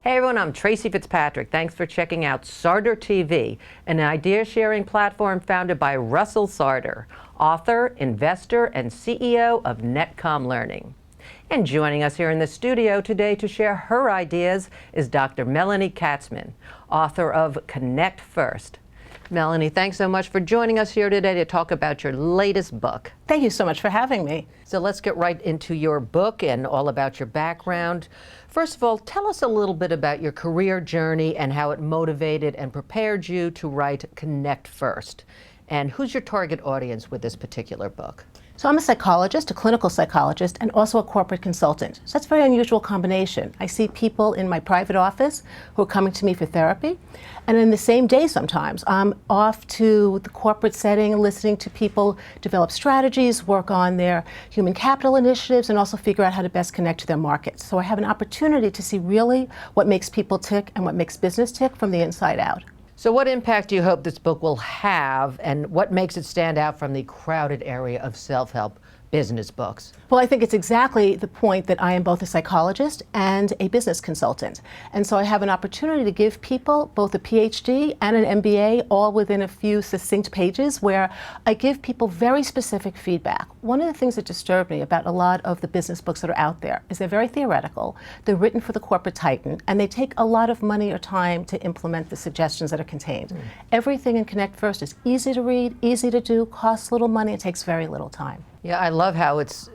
Hey everyone, I'm Tracy Fitzpatrick. Thanks for checking out Sarder TV, an idea-sharing platform founded by Russell Sarder, author, investor, and CEO of Netcom Learning. And joining us here in the studio today to share her ideas is Dr. Melanie Katzman, author of Connect First. Melanie, thanks so much for joining us here today to talk about your latest book. Thank you so much for having me. So let's get right into your book and all about your background. First of all, tell us a little bit about your career journey and how it motivated and prepared you to write Connect First. And who's your target audience with this particular book? So I'm a psychologist, a clinical psychologist, and also a corporate consultant. So that's a very unusual combination. I see people in my private office who are coming to me for therapy, and in the same day sometimes, I'm off to the corporate setting, listening to people develop strategies, work on their human capital initiatives, and also figure out how to best connect to their markets. So I have an opportunity to see really what makes people tick and what makes business tick from the inside out. So what impact do you hope this book will have, and what makes it stand out from the crowded area of self-help business books? Well, I think it's exactly the point that I am both a psychologist and a business consultant. And so I have an opportunity to give people both a PhD and an MBA all within a few succinct pages where I give people very specific feedback. One of the things that disturbed me about a lot of the business books that are out there is they're very theoretical, they're written for the corporate titan, and they take a lot of money or time to implement the suggestions that are contained. Everything in Connect First is easy to read, easy to do, costs little money, it takes very little time. Yeah, I love how it's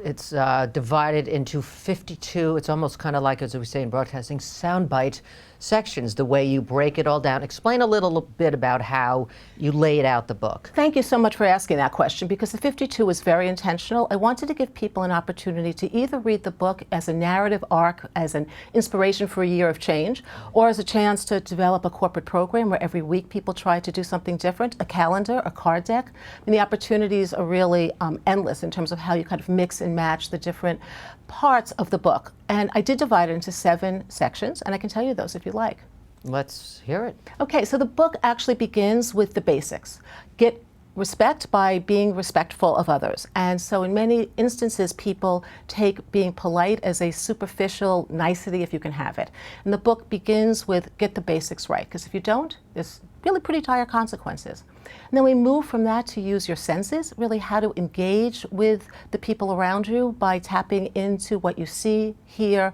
divided into 52, it's almost kind of like, as we say in broadcasting, soundbite sections, the way you break it all down. Explain a little bit about how you laid out the book. Thank you so much for asking that question, because the 52 was very intentional. I wanted to give people an opportunity to either read the book as a narrative arc, as an inspiration for a year of change, or as a chance to develop a corporate program where every week people try to do something different, a calendar, a card deck. And the opportunities are really endless in terms of how you kind of mix and match the different parts of the book. And I did divide it into 7 sections, and I can tell you those if you like. Let's hear it. Okay, so the book actually begins with the basics. Get respect by being respectful of others. And so in many instances, people take being polite as a superficial nicety if you can have it. And the book begins with get the basics right, because if you don't, there's really pretty dire consequences. And then we move from that to use your senses, really how to engage with the people around you by tapping into what you see, hear,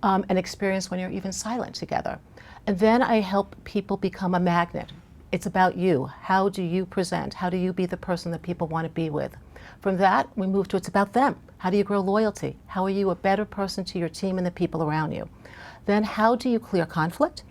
and experience when you're even silent together. And then I help people become a magnet. It's about you. How do you present? How do you be the person that people want to be with? From that, we move to it's about them. How do you grow loyalty? How are you a better person to your team and the people around you? Then how do you clear conflict?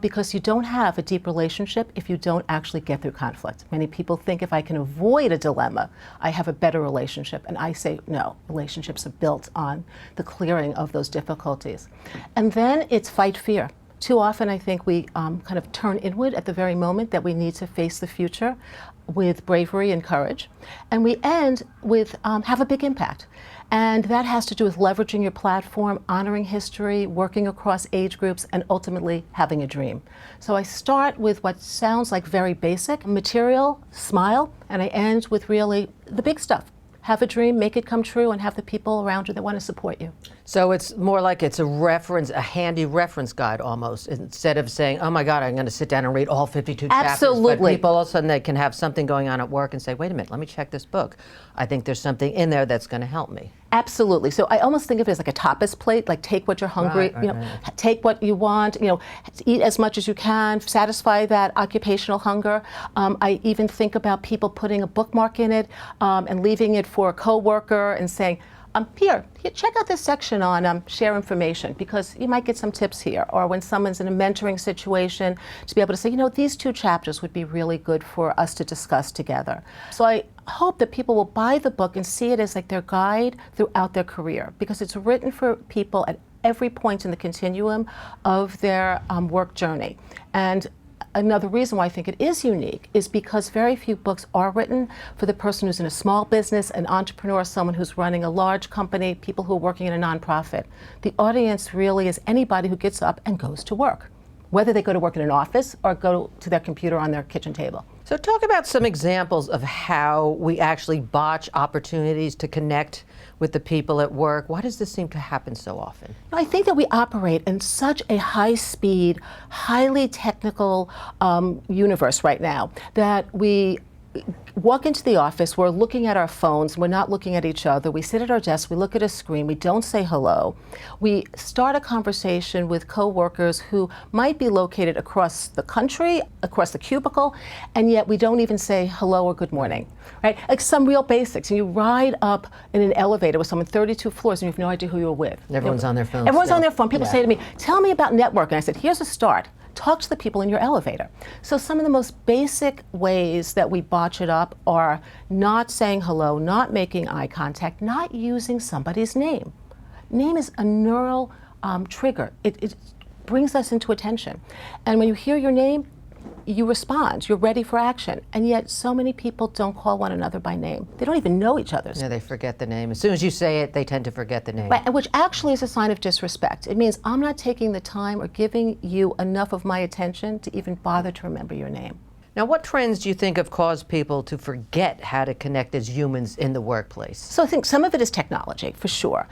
Because you don't have a deep relationship if you don't actually get through conflict. Many people think if I can avoid a dilemma, I have a better relationship. And I say, no, relationships are built on the clearing of those difficulties. And then it's fight fear. Too often I think we kind of turn inward at the very moment that we need to face the future with bravery and courage. And we end with have a big impact. And that has to do with leveraging your platform, honoring history, working across age groups, and ultimately having a dream. So I start with what sounds like very basic material, smile, and I end with really the big stuff. Have a dream, make it come true, and have the people around you that want to support you. So it's more like it's a reference, a handy reference guide almost, instead of saying, oh my God, I'm going to sit down and read all 52 chapters. Absolutely. But people all of a sudden they can have something going on at work and say, wait a minute, let me check this book. I think there's something in there that's going to help me. Absolutely. So I almost think of it as like a tapas plate, like take what you're hungry, take what you want, eat as much as you can, satisfy that occupational hunger. I even think about people putting a bookmark in it and leaving it for a coworker and saying, here, check out this section on share information, because you might get some tips here. Or when someone's in a mentoring situation, to be able to say, these 2 chapters would be really good for us to discuss together. So I hope that people will buy the book and see it as like their guide throughout their career, because it's written for people at every point in the continuum of their work journey. And another reason why I think it is unique is because very few books are written for the person who's in a small business, an entrepreneur, someone who's running a large company, people who are working in a nonprofit. The audience really is anybody who gets up and goes to work, whether they go to work in an office or go to their computer on their kitchen table. So talk about some examples of how we actually botch opportunities to connect with the people at work. Why does this seem to happen so often? I think that we operate in such a high-speed, highly technical universe right now that we walk into the office, we're looking at our phones, we're not looking at each other, we sit at our desk, we look at a screen, we don't say hello. We start a conversation with coworkers who might be located across the country, across the cubicle, and yet we don't even say hello or good morning, right? Like some real basics. And you ride up in an elevator with someone 32 floors and you have no idea who you're with. Everyone's on their phone. Everyone's still. on their phone. People Yeah. say to me, tell me about networking. I said, here's a start. Talk to the people in your elevator. So some of the most basic ways that we botch it up are not saying hello, not making eye contact, not using somebody's name. Name is a neural trigger. It brings us into attention. And when you hear your name, you respond, you're ready for action. And yet so many people don't call one another by name. They don't even know each other's. Yeah, they forget the name. As soon as you say it, they tend to forget the name. Right, which actually is a sign of disrespect. It means I'm not taking the time or giving you enough of my attention to even bother to remember your name. Now, what trends do you think have caused people to forget how to connect as humans in the workplace? So I think some of it is technology, for sure,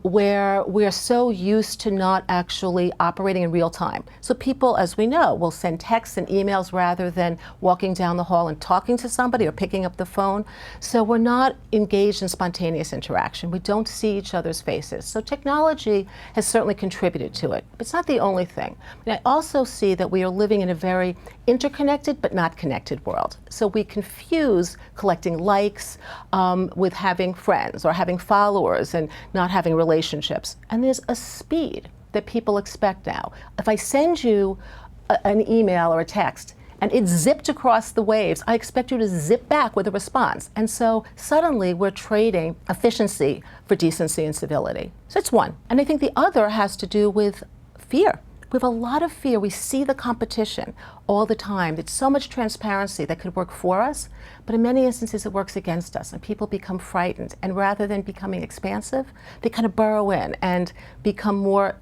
where we're so used to not actually operating in real time. So people, as we know, will send texts and emails rather than walking down the hall and talking to somebody or picking up the phone. So we're not engaged in spontaneous interaction. We don't see each other's faces. So technology has certainly contributed to it. But it's not the only thing. And I also see that we are living in a very interconnected but not connected world. So we confuse collecting likes with having friends or having followers and not having relationships. And there's a speed that people expect now. If I send you an email or a text and it's zipped across the waves, I expect you to zip back with a response. And so suddenly we're trading efficiency for decency and civility. So it's one. And I think the other has to do with fear. We have a lot of fear. We see the competition all the time. It's so much transparency that could work for us, but in many instances it works against us, and people become frightened. And rather than becoming expansive, they kind of burrow in and become more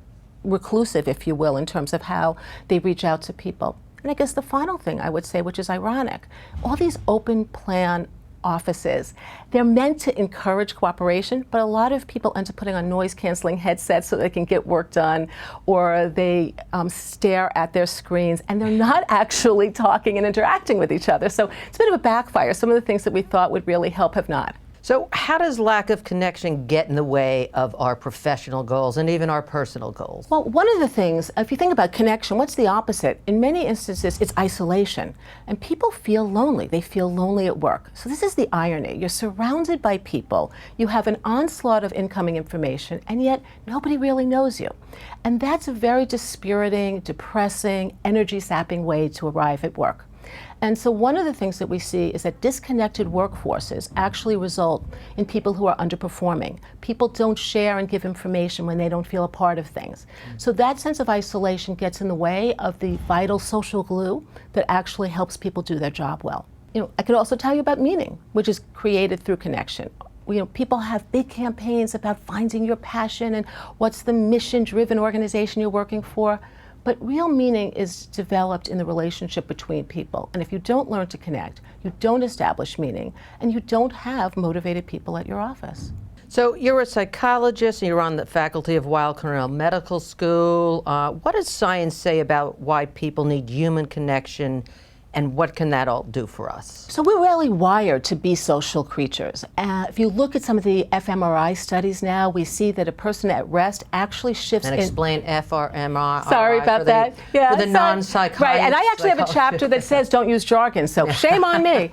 reclusive, if you will, in terms of how they reach out to people. And I guess the final thing I would say, which is ironic, all these open plan offices, they're meant to encourage cooperation, but a lot of people end up putting on noise-canceling headsets so they can get work done, or they stare at their screens, and they're not actually talking and interacting with each other. So it's a bit of a backfire. Some of the things that we thought would really help have not. So how does lack of connection get in the way of our professional goals and even our personal goals? Well, one of the things, if you think about connection, what's the opposite? In many instances, it's isolation. And people feel lonely. They feel lonely at work. So this is the irony. You're surrounded by people. You have an onslaught of incoming information, and yet nobody really knows you. And that's a very dispiriting, depressing, energy-sapping way to arrive at work. And so one of the things that we see is that disconnected workforces actually result in people who are underperforming. People don't share and give information when they don't feel a part of things. So that sense of isolation gets in the way of the vital social glue that actually helps people do their job well. You know, I could also tell you about meaning, which is created through connection. You know, people have big campaigns about finding your passion and what's the mission-driven organization you're working for. But real meaning is developed in the relationship between people. And if you don't learn to connect, you don't establish meaning, and you don't have motivated people at your office. So you're a psychologist and you're on the faculty of Weill Cornell Medical School. What does science say about why people need human connection, and what can that all do for us? So we're really wired to be social creatures. If you look at some of the fMRI studies now, we see that a person at rest actually shifts And explain fMRI. Sorry about that. Yeah, for the non-psychiatrists. Right, and I actually have a chapter that says don't use jargon, so shame on me.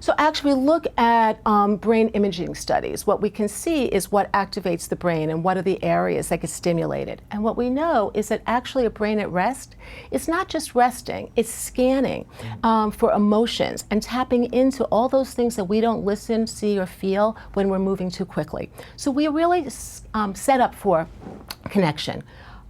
So actually look at brain imaging studies. What we can see is what activates the brain and what are the areas that get stimulated. And what we know is that actually a brain at rest is not just resting, it's scanning for emotions and tapping into all those things that we don't listen, see, or feel when we're moving too quickly. So we really set up for connection.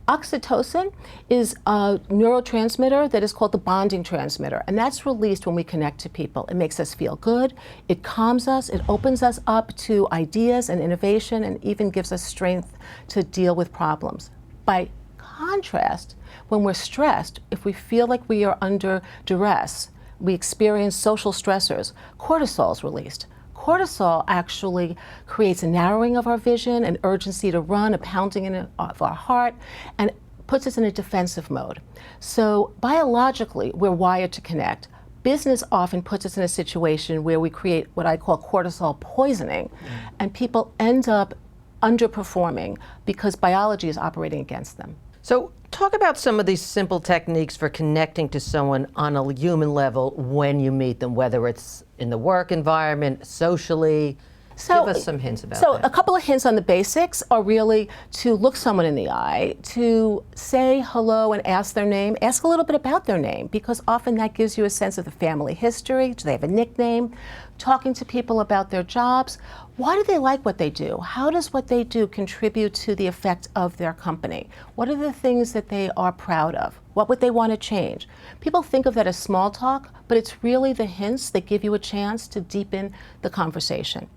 Oxytocin is a neurotransmitter that is called the bonding transmitter, and that's released when we connect to people. It makes us feel good, it calms us, it opens us up to ideas and innovation, and even gives us strength to deal with problems. By contrast, when we're stressed, if we feel like we are under duress, we experience social stressors, cortisol is released. Cortisol actually creates a narrowing of our vision, an urgency to run, a pounding of our heart, and puts us in a defensive mode. So biologically, we're wired to connect. Business often puts us in a situation where we create what I call cortisol poisoning, and people end up underperforming because biology is operating against them. So talk about some of these simple techniques for connecting to someone on a human level when you meet them, whether it's in the work environment, socially. Give us some hints about that. So a couple of hints on the basics are really to look someone in the eye, to say hello and ask their name. Ask a little bit about their name, because often that gives you a sense of the family history. Do they have a nickname? Talking to people about their jobs. Why do they like what they do? How does what they do contribute to the effect of their company? What are the things that they are proud of? What would they want to change? People think of that as small talk, but it's really the hints that give you a chance to deepen the conversation.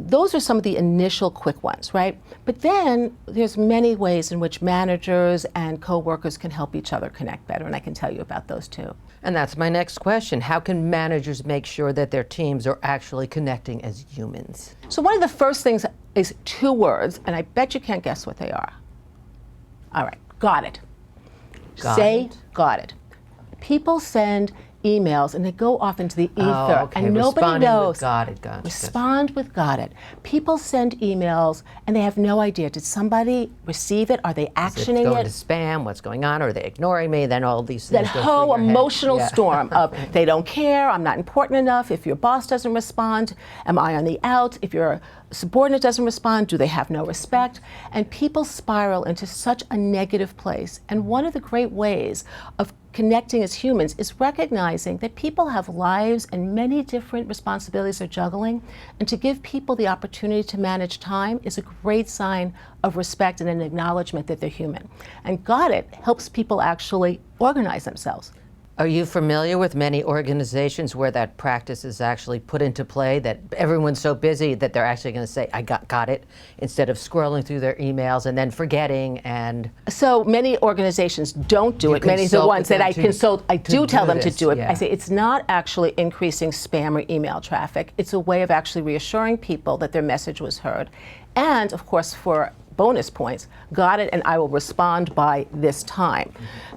Those are some of the initial quick ones, right? But then there's many ways in which managers and coworkers can help each other connect better, and I can tell you about those too. And that's my next question. How can managers make sure that their teams are actually connecting as humans? So one of the first things is 2 words, and I bet you can't guess what they are. All right, got it. Got it. People send emails and they go off into the ether, and nobody knows. Respond with got it. People send emails and they have no idea. Did somebody receive it? Are they actioning it? Is it going to spam? What's going on? Are they ignoring me? Then all these things. That whole emotional storm of they don't care, I'm not important enough. If your boss doesn't respond, am I on the out? If your subordinate doesn't respond, do they have no respect? And people spiral into such a negative place. And one of the great ways of connecting as humans is recognizing that people have lives and many different responsibilities they're juggling, and to give people the opportunity to manage time is a great sign of respect and an acknowledgement that they're human. And got it helps people actually organize themselves. Are you familiar with many organizations where that practice is actually put into play, that everyone's so busy that they're actually going to say, I got it, instead of scrolling through their emails and then forgetting? And so many organizations don't do it. Many of the ones that I consult, I do tell them to do it. I say it's not actually increasing spam or email traffic. It's a way of actually reassuring people that their message was heard. And of course, for bonus points, got it, and I will respond by this time.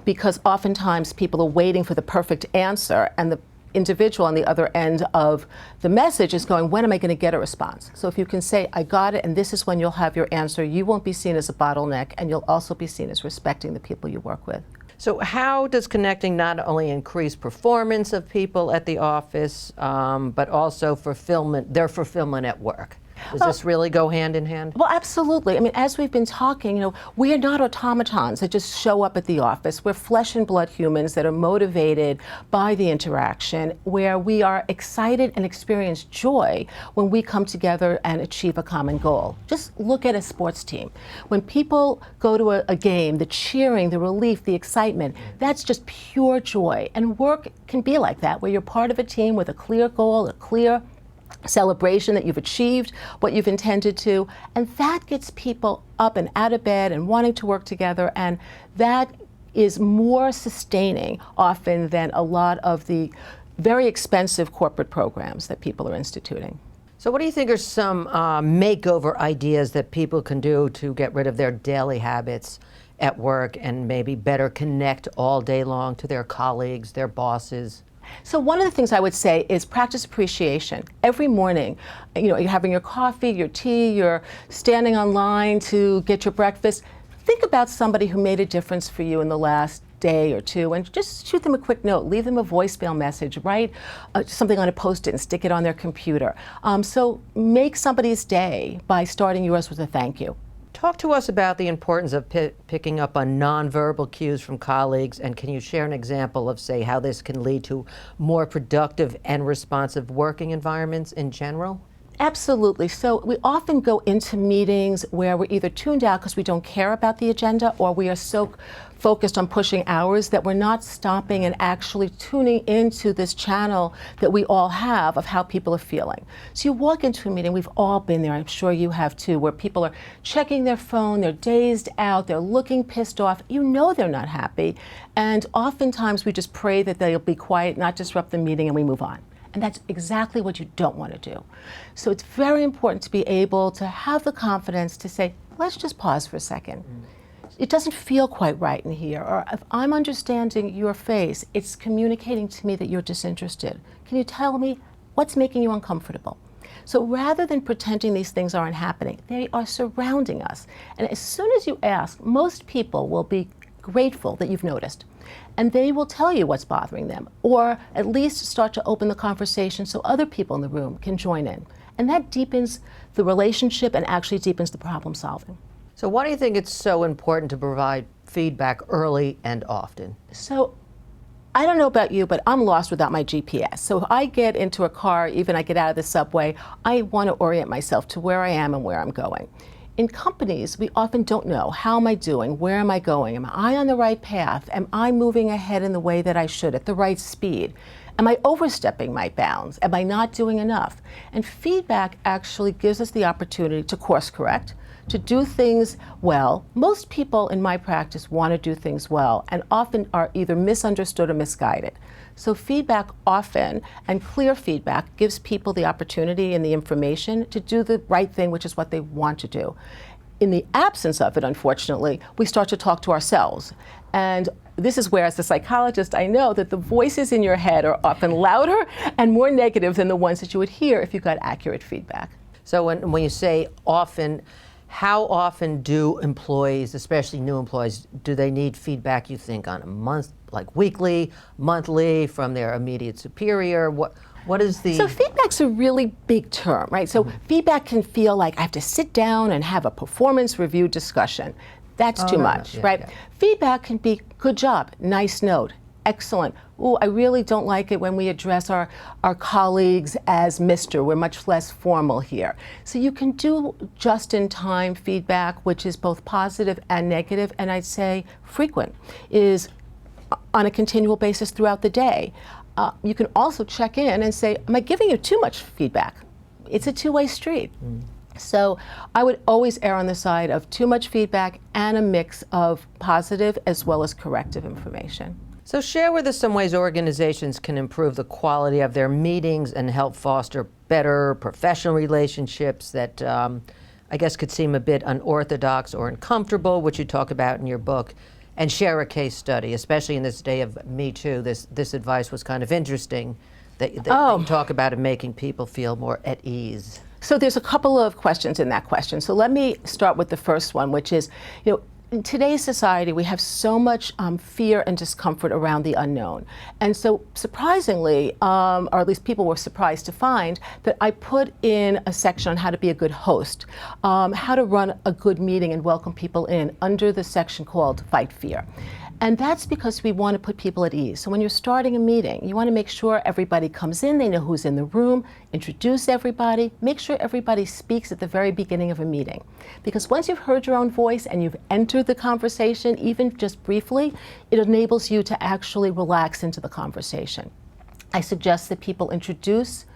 Because oftentimes people are waiting for the perfect answer, and the individual on the other end of the message is going, when am I going to get a response? So if you can say, I got it, and this is when you'll have your answer, you won't be seen as a bottleneck, and you'll also be seen as respecting the people you work with. So how does connecting not only increase performance of people at the office, but also their fulfillment at work? Does this really go hand in hand? Well, absolutely. I mean, as we've been talking, we are not automatons that just show up at the office. We're flesh and blood humans that are motivated by the interaction, where we are excited and experience joy when we come together and achieve a common goal. Just look at a sports team. When people go to a game, the cheering, the relief, the excitement, that's just pure joy. And work can be like that, where you're part of a team with a clear goal, a clear celebration that you've achieved what you've intended to, and that gets people up and out of bed and wanting to work together, and that is more sustaining often than a lot of the very expensive corporate programs that people are instituting. So what do you think are some makeover ideas that people can do to get rid of their daily habits at work and maybe better connect all day long to their colleagues, their bosses? So one of the things I would say is practice appreciation. Every morning, you're having your coffee, your tea, you're standing online to get your breakfast. Think about somebody who made a difference for you in the last day or two, and just shoot them a quick note, leave them a voicemail message, write something on a Post-it and stick it on their computer. So make somebody's day by starting yours with a thank you. Talk to us about the importance of picking up on nonverbal cues from colleagues, and can you share an example of, say, how this can lead to more productive and responsive working environments in general? Absolutely. So we often go into meetings where we're either tuned out because we don't care about the agenda, or we are so focused on pushing hours that we're not stopping and actually tuning into this channel that we all have of how people are feeling. So you walk into a meeting, we've all been there, I'm sure you have too, where people are checking their phone, they're dazed out, they're looking pissed off, you know they're not happy, and oftentimes we just pray that they'll be quiet, not disrupt the meeting, and we move on. And that's exactly what you don't want to do. So it's very important to be able to have the confidence to say, let's just pause for a second. It doesn't feel quite right in here. Or if I'm understanding your face, it's communicating to me that you're disinterested. Can you tell me what's making you uncomfortable? So rather than pretending these things aren't happening, they are surrounding us. And as soon as you ask, most people will be grateful that you've noticed. And they will tell you what's bothering them, or at least start to open the conversation so other people in the room can join in. And that deepens the relationship and actually deepens the problem solving. So why do you think it's so important to provide feedback early and often? So I don't know about you, but I'm lost without my GPS. So if I get into a car, even I get out of the subway, I want to orient myself to where I am and where I'm going. In companies, we often don't know, how am I doing? Where am I going? Am I on the right path? Am I moving ahead in the way that I should, at the right speed? Am I overstepping my bounds? Am I not doing enough? And feedback actually gives us the opportunity to course correct, to do things well. Most people in my practice want to do things well and often are either misunderstood or misguided. So feedback often, and clear feedback, gives people the opportunity and the information to do the right thing, which is what they want to do. In the absence of it, unfortunately, we start to talk to ourselves. And this is where, as a psychologist, I know that the voices in your head are often louder and more negative than the ones that you would hear if you got accurate feedback. So when you say often, how often do employees, especially new employees, do they need feedback, you think, on a month, like weekly, monthly, from their immediate superior? What is the... So feedback's a really big term, right? So feedback can feel like I have to sit down and have a performance review discussion. That's too much, right? Yeah. Feedback can be, good job, nice note, excellent. Ooh, I really don't like it when we address our colleagues as Mr. We're much less formal here. So you can do just-in-time feedback, which is both positive and negative, and I'd say frequent, is on a continual basis throughout the day. You can also check in and say, am I giving you too much feedback? It's a two-way street. So I would always err on the side of too much feedback and a mix of positive as well as corrective information. So share with us some ways organizations can improve the quality of their meetings and help foster better professional relationships that I guess could seem a bit unorthodox or uncomfortable, which you talk about in your book, and share a case study, especially in this day of Me Too. This advice was kind of interesting that you talk about it making people feel more at ease. So there's a couple of questions in that question. So let me start with the first one, which is, in today's society, we have so much fear and discomfort around the unknown. And so surprisingly, or at least people were surprised to find, that I put in a section on how to be a good host, how to run a good meeting and welcome people in under the section called Fight Fear. And that's because we want to put people at ease. So when you're starting a meeting, you want to make sure everybody comes in, they know who's in the room, introduce everybody, make sure everybody speaks at the very beginning of a meeting. Because once you've heard your own voice and you've entered the conversation, even just briefly, it enables you to actually relax into the conversation. I suggest that people introduce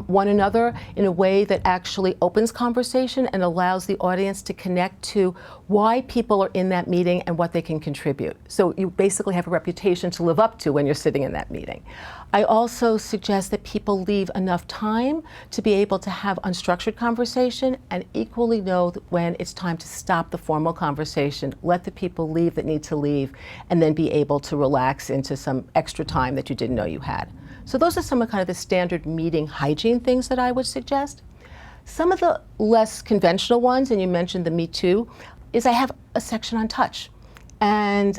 one another in a way that actually opens conversation and allows the audience to connect to why people are in that meeting and what they can contribute. So you basically have a reputation to live up to when you're sitting in that meeting. I also suggest that people leave enough time to be able to have unstructured conversation and equally know that when it's time to stop the formal conversation, let the people leave that need to leave, and then be able to relax into some extra time that you didn't know you had. So those are some of kind of the standard meeting hygiene things that I would suggest. Some of the less conventional ones, and you mentioned the Me Too, is I have a section on touch. And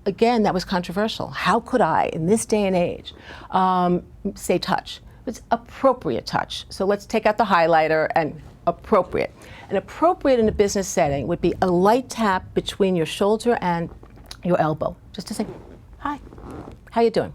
again, that was controversial. How could I, in this day and age, say touch? It's appropriate touch. So let's take out the highlighter and appropriate. And appropriate in a business setting would be a light tap between your shoulder and your elbow, just to say, hi, how you doing?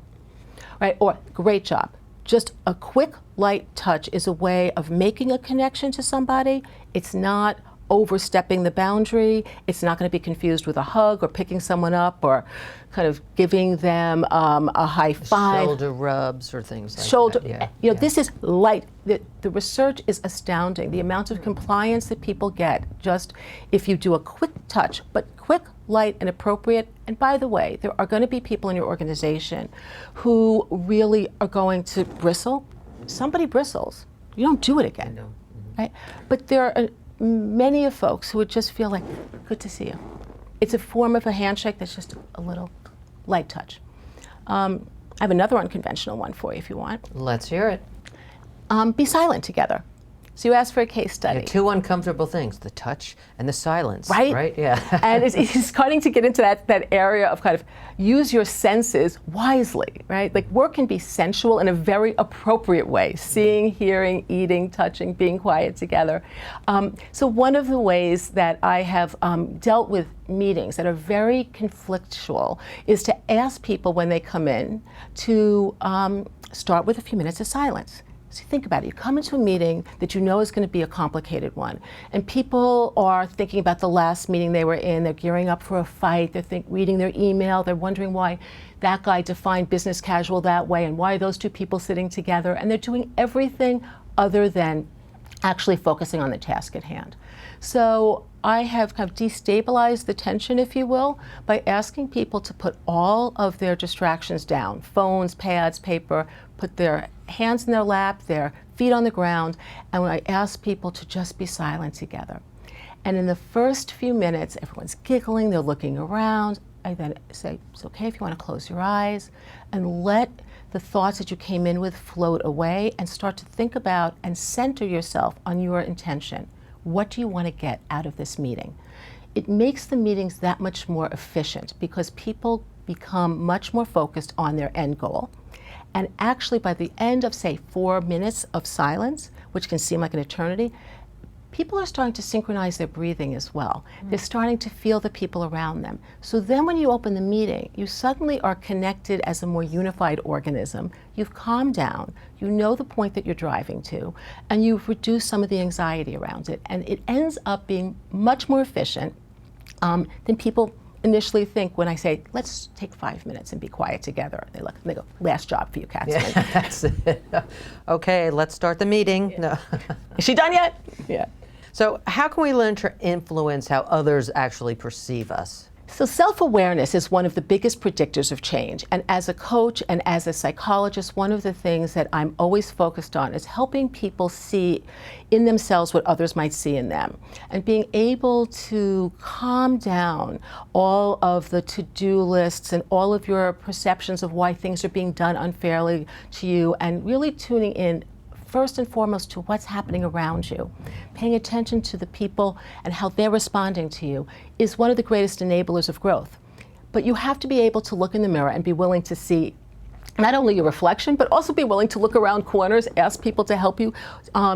Right? Or great job, just a quick, light touch is a way of making a connection to somebody. It's not overstepping the boundary. It's not going to be confused with a hug or picking someone up or kind of giving them a high five. Shoulder rubs or things like that. Yeah. You know, this is light. The research is astounding. The amount of compliance that people get just if you do a quick touch, but quick, light, and appropriate. And by the way, there are going to be people in your organization who really are going to bristle. Somebody bristles. You don't do it again. I know. Right? But there are many of folks who would just feel like, good to see you. It's a form of a handshake that's just a little light touch. I have another unconventional one for you if you want. Let's hear it. Be silent together. So you asked for a case study. Yeah, two uncomfortable things, the touch and the silence. Right? Right? Yeah. And it's starting to get into that area of kind of use your senses wisely, right? Like work can be sensual in a very appropriate way. Seeing, hearing, eating, touching, being quiet together. So one of the ways that I have dealt with meetings that are very conflictual is to ask people when they come in to start with a few minutes of silence. So think about it. You come into a meeting that you know is going to be a complicated one, and people are thinking about the last meeting they were in. They're gearing up for a fight. They're reading their email. They're wondering why that guy defined business casual that way, and why are those two people sitting together. And they're doing everything other than actually focusing on the task at hand. So I have kind of destabilized the tension, if you will, by asking people to put all of their distractions down, phones, pads, paper, put their hands in their lap, their feet on the ground, and when I ask people to just be silent together. And in the first few minutes, everyone's giggling, they're looking around. I then say, it's okay if you want to close your eyes and let the thoughts that you came in with float away and start to think about and center yourself on your intention. What do you want to get out of this meeting? It makes the meetings that much more efficient because people become much more focused on their end goal. And actually by the end of, say, 4 minutes of silence, which can seem like an eternity, people are starting to synchronize their breathing as well. They're starting to feel the people around them. So then when you open the meeting, you suddenly are connected as a more unified organism. You've calmed down, you know the point that you're driving to, and you've reduced some of the anxiety around it. And it ends up being much more efficient than people initially think when I say, let's take 5 minutes and be quiet together. They look and they go, last job for you, Katzman. Yeah, that's it. Okay, let's start the meeting. Yeah. No. Is she done yet? Yeah. So how can we learn to influence how others actually perceive us? So self-awareness is one of the biggest predictors of change. And as a coach and as a psychologist, one of the things that I'm always focused on is helping people see in themselves what others might see in them. And being able to calm down all of the to-do lists and all of your perceptions of why things are being done unfairly to you, and really tuning in first and foremost to what's happening around you. Paying attention to the people and how they're responding to you is one of the greatest enablers of growth. But you have to be able to look in the mirror and be willing to see not only your reflection, but also be willing to look around corners, ask people to help you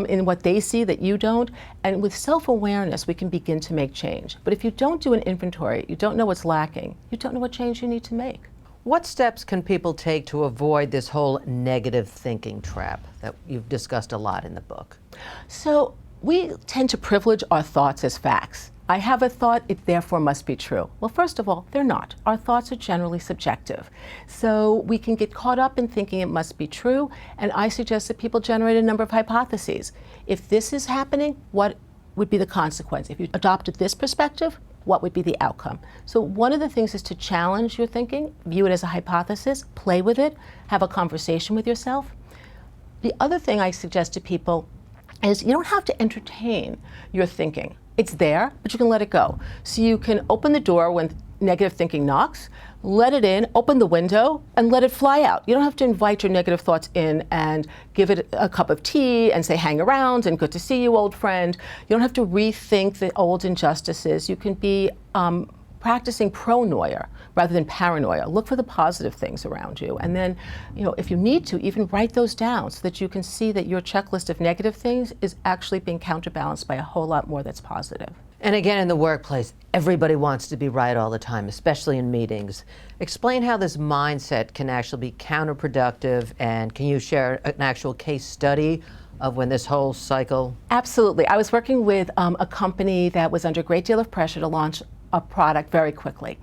in what they see that you don't. And with self-awareness, we can begin to make change. But if you don't do an inventory, you don't know what's lacking, you don't know what change you need to make. What steps can people take to avoid this whole negative thinking trap that you've discussed a lot in the book? So we tend to privilege our thoughts as facts. I have a thought, it therefore must be true. Well, first of all, they're not. Our thoughts are generally subjective. So we can get caught up in thinking it must be true, and I suggest that people generate a number of hypotheses. If this is happening, what would be the consequence? If you adopted this perspective, what would be the outcome? So one of the things is to challenge your thinking, view it as a hypothesis, play with it, have a conversation with yourself. The other thing I suggest to people is you don't have to entertain your thinking. It's there, but you can let it go. So you can open the door when negative thinking knocks, let it in, open the window, and let it fly out. You don't have to invite your negative thoughts in and give it a cup of tea and say, hang around and good to see you, old friend. You don't have to rethink the old injustices. You can be practicing pronoia rather than paranoia. Look for the positive things around you. And then, if you need to, even write those down so that you can see that your checklist of negative things is actually being counterbalanced by a whole lot more that's positive. And again, in the workplace, everybody wants to be right all the time, especially in meetings. Explain how this mindset can actually be counterproductive, and can you share an actual case study of when this whole cycle? Absolutely. I was working with a company that was under a great deal of pressure to launch a product very quickly.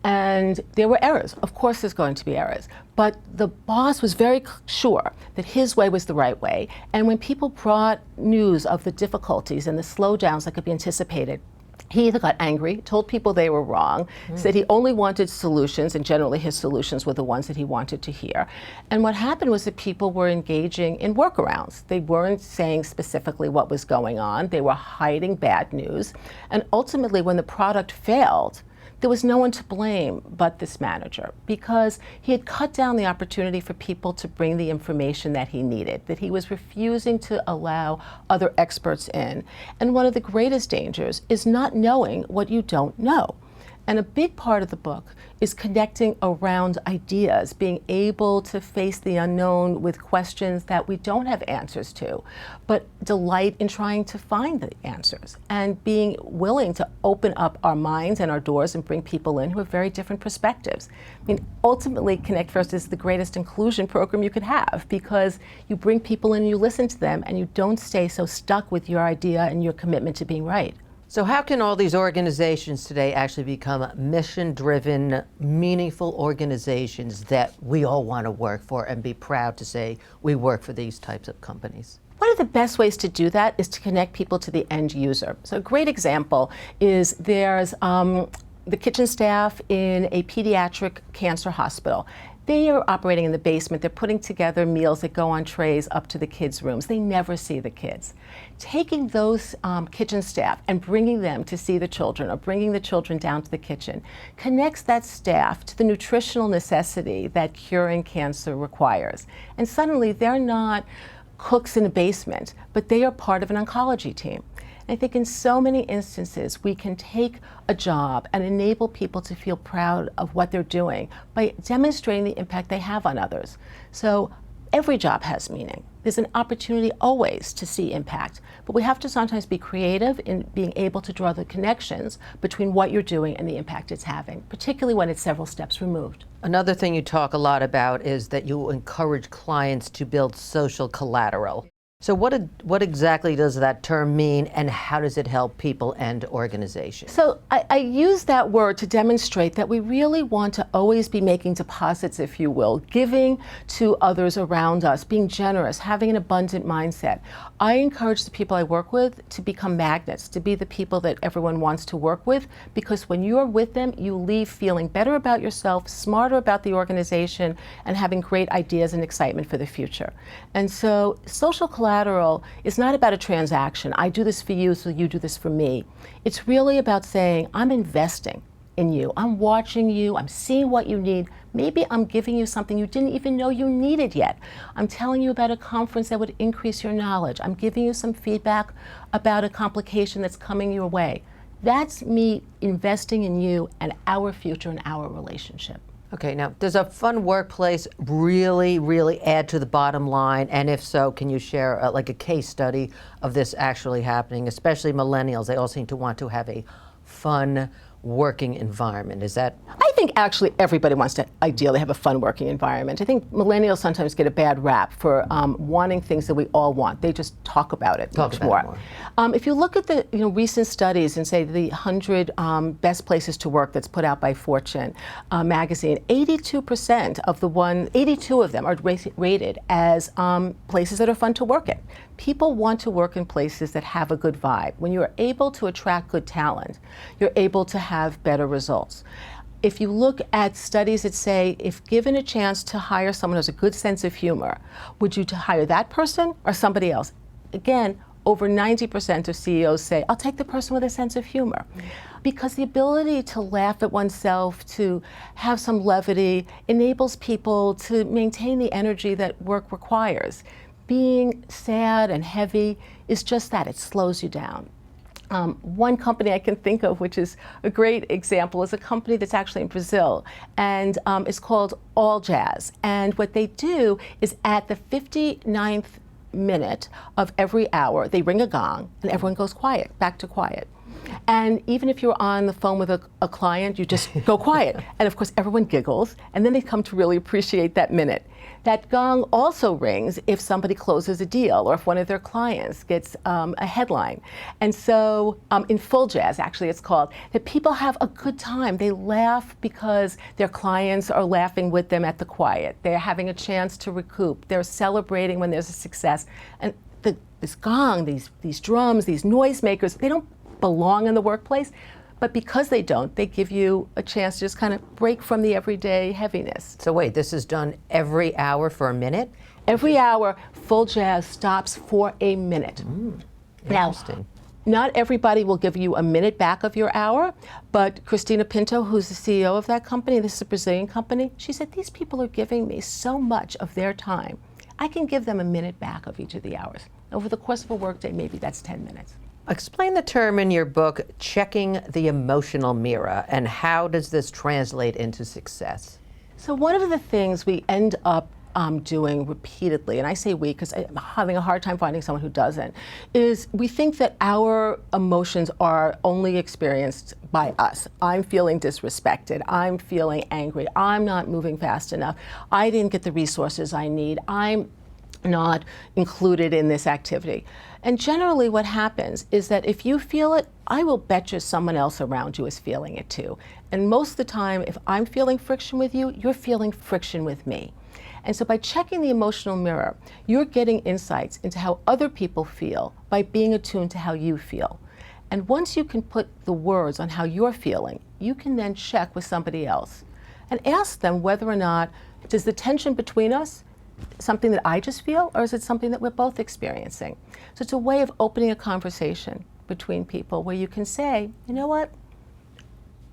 And there were errors. Of course there's going to be errors. But the boss was very sure that his way was the right way. And when people brought news of the difficulties and the slowdowns that could be anticipated, he either got angry, told people they were wrong, said he only wanted solutions, and generally his solutions were the ones that he wanted to hear. And what happened was that people were engaging in workarounds. They weren't saying specifically what was going on. They were hiding bad news. And ultimately, when the product failed, there was no one to blame but this manager, because he had cut down the opportunity for people to bring the information that he needed, that he was refusing to allow other experts in. And one of the greatest dangers is not knowing what you don't know. And a big part of the book is connecting around ideas, being able to face the unknown with questions that we don't have answers to, but delight in trying to find the answers, and being willing to open up our minds and our doors and bring people in who have very different perspectives. I mean, ultimately, Connect First is the greatest inclusion program you could have, because you bring people in, you listen to them, and you don't stay so stuck with your idea and your commitment to being right. So how can all these organizations today actually become mission-driven, meaningful organizations that we all want to work for and be proud to say we work for these types of companies? One of the best ways to do that is to connect people to the end user. So a great example is there's the kitchen staff in a pediatric cancer hospital. They are operating in the basement. They're putting together meals that go on trays up to the kids' rooms. They never see the kids. Taking those kitchen staff and bringing them to see the children, or bringing the children down to the kitchen, connects that staff to the nutritional necessity that curing cancer requires. And suddenly they're not cooks in a basement, but they are part of an oncology team. I think in so many instances, we can take a job and enable people to feel proud of what they're doing by demonstrating the impact they have on others. So every job has meaning. There's an opportunity always to see impact, but we have to sometimes be creative in being able to draw the connections between what you're doing and the impact it's having, particularly when it's several steps removed. Another thing you talk a lot about is that you encourage clients to build social collateral. So what exactly does that term mean, and how does it help people and organizations? So I use that word to demonstrate that we really want to always be making deposits, if you will, giving to others around us, being generous, having an abundant mindset. I encourage the people I work with to become magnets, to be the people that everyone wants to work with, because when you're with them, you leave feeling better about yourself, smarter about the organization, and having great ideas and excitement for the future. And so social collateral is not about a transaction. I do this for you, so you do this for me. It's really about saying, I'm investing in you. I'm watching you. I'm seeing what you need. Maybe I'm giving you something you didn't even know you needed yet. I'm telling you about a conference that would increase your knowledge. I'm giving you some feedback about a complication that's coming your way. That's me investing in you and our future and our relationship. Okay, now, does a fun workplace really add to the bottom line? And if so, can you share like a case study of this actually happening? Especially millennials, they all seem to want to have a fun working environment. Is that? I think actually everybody wants to ideally have a fun working environment. I think millennials sometimes get a bad rap for wanting things that we all want. They just talk about it much more. If you look at the recent studies and say the 100 best places to work that's put out by Fortune magazine, 82% of the 82 of them are rated as places that are fun to work in. People want to work in places that have a good vibe. When you're able to attract good talent, you're able to have better results. If you look at studies that say, if given a chance to hire someone who has a good sense of humor, would you hire that person or somebody else? Again, over 90% of CEOs say, I'll take the person with a sense of humor. Because the ability to laugh at oneself, to have some levity, enables people to maintain the energy that work requires. Being sad and heavy is just that, it slows you down. One company I can think of, which is a great example, is a company that's actually in Brazil, and it's called All Jazz. And what they do is at the 59th minute of every hour, they ring a gong and everyone goes quiet, back to quiet. And even if you're on the phone with a client, you just go quiet. And of course, everyone giggles, and then they come to really appreciate that minute. That gong also rings if somebody closes a deal or if one of their clients gets a headline. And so in full jazz, actually it's called, that people have a good time. They laugh because their clients are laughing with them at the quiet. They're having a chance to recoup. They're celebrating when there's a success. And this gong, these drums, these noisemakers, they don't belong in the workplace. But because they don't, they give you a chance to just kind of break from the everyday heaviness. So wait, this is done every hour for a minute? Every hour, full jazz stops for a minute. Interesting. Now, not everybody will give you a minute back of your hour, but Christina Pinto, who's the CEO of that company, this is a Brazilian company, she said, these people are giving me so much of their time. I can give them a minute back of each of the hours. Over the course of a workday, maybe that's 10 minutes. Explain the term in your book, checking the emotional mirror, and how does this translate into success? So one of the things we end up doing repeatedly, and I say we because I'm having a hard time finding someone who doesn't, is we think that our emotions are only experienced by us. I'm feeling disrespected. I'm feeling angry. I'm not moving fast enough. I didn't get the resources I need. I'm not included in this activity. And generally what happens is that if you feel it, I will bet you someone else around you is feeling it too. And most of the time, if I'm feeling friction with you, you're feeling friction with me. And so by checking the emotional mirror, you're getting insights into how other people feel by being attuned to how you feel. And once you can put the words on how you're feeling, you can then check with somebody else and ask them whether or not, does the tension between us something that I just feel, or is it something that we're both experiencing? So it's a way of opening a conversation between people where you can say, you know what,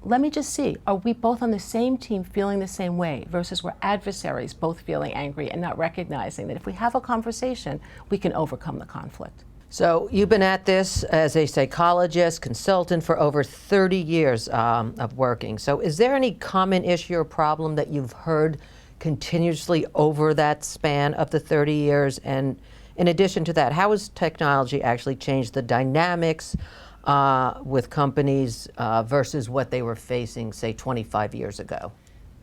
let me just see, are we both on the same team feeling the same way versus we're adversaries both feeling angry and not recognizing that if we have a conversation, we can overcome the conflict. So you've been at this as a psychologist, consultant for over 30 years of working. So is there any common issue or problem that you've heard continuously over that span of the 30 years? And in addition to that, how has technology actually changed the dynamics with companies versus what they were facing, say, 25 years ago?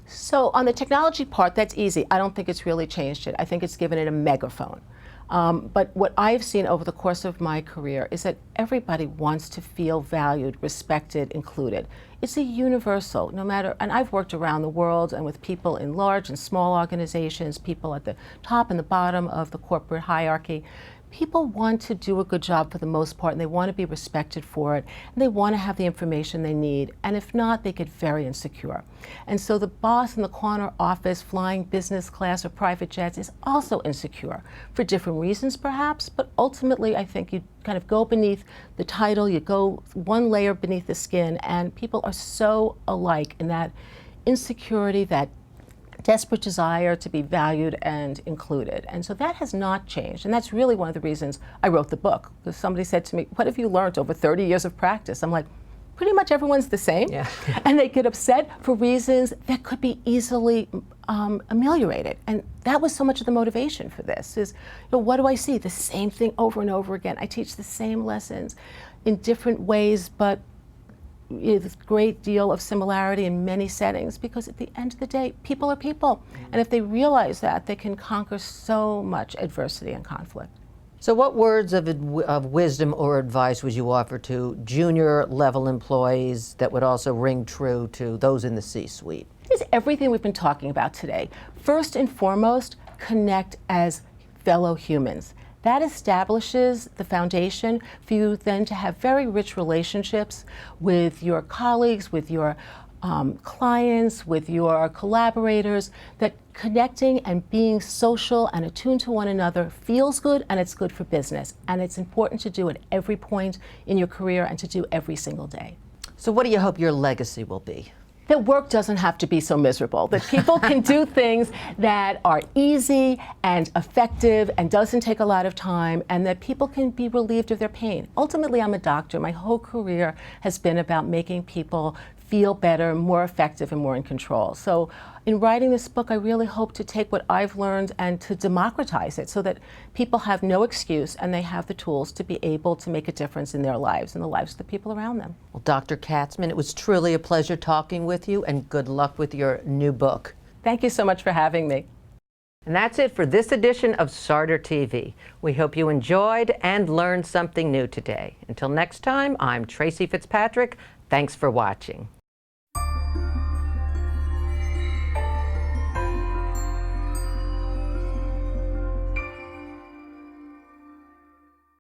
So on the technology part, that's easy. I don't think it's really changed it. I think it's given it a megaphone. But what I've seen over the course of my career is that everybody wants to feel valued, respected, included. It's a universal, no matter, and I've worked around the world and with people in large and small organizations, people at the top and the bottom of the corporate hierarchy. People want to do a good job for the most part, and they want to be respected for it, and they want to have the information they need, and if not, they get very insecure. And so the boss in the corner office flying business class or private jets is also insecure, for different reasons perhaps, but ultimately I think you kind of go beneath the title, you go one layer beneath the skin, and people are so alike in that insecurity, that desperate desire to be valued and included. And so that has not changed. And that's really one of the reasons I wrote the book. Because somebody said to me, what have you learned over 30 years of practice? I'm like, pretty much everyone's the same. Yeah. And they get upset for reasons that could be easily ameliorated. And that was so much of the motivation for this is, what do I see? The same thing over and over again. I teach the same lessons in different ways, but there's a great deal of similarity in many settings, because at the end of the day, people are people. And if they realize that, they can conquer so much adversity and conflict. So what words of wisdom or advice would you offer to junior level employees that would also ring true to those in the C-suite? It's everything we've been talking about today. First and foremost, connect as fellow humans. That establishes the foundation for you then to have very rich relationships with your colleagues, with your clients, with your collaborators, that connecting and being social and attuned to one another feels good, and it's good for business. And it's important to do at every point in your career and to do every single day. So what do you hope your legacy will be? That work doesn't have to be so miserable, that people can do things that are easy and effective and doesn't take a lot of time, and that people can be relieved of their pain. Ultimately, I'm a doctor. My whole career has been about making people feel better, more effective, and more in control. So in writing this book, I really hope to take what I've learned and to democratize it so that people have no excuse and they have the tools to be able to make a difference in their lives and the lives of the people around them. Well, Dr. Katzman, it was truly a pleasure talking with you, and good luck with your new book. Thank you so much for having me. And that's it for this edition of Sarder TV. We hope you enjoyed and learned something new today. Until next time, I'm Tracy Fitzpatrick. Thanks for watching.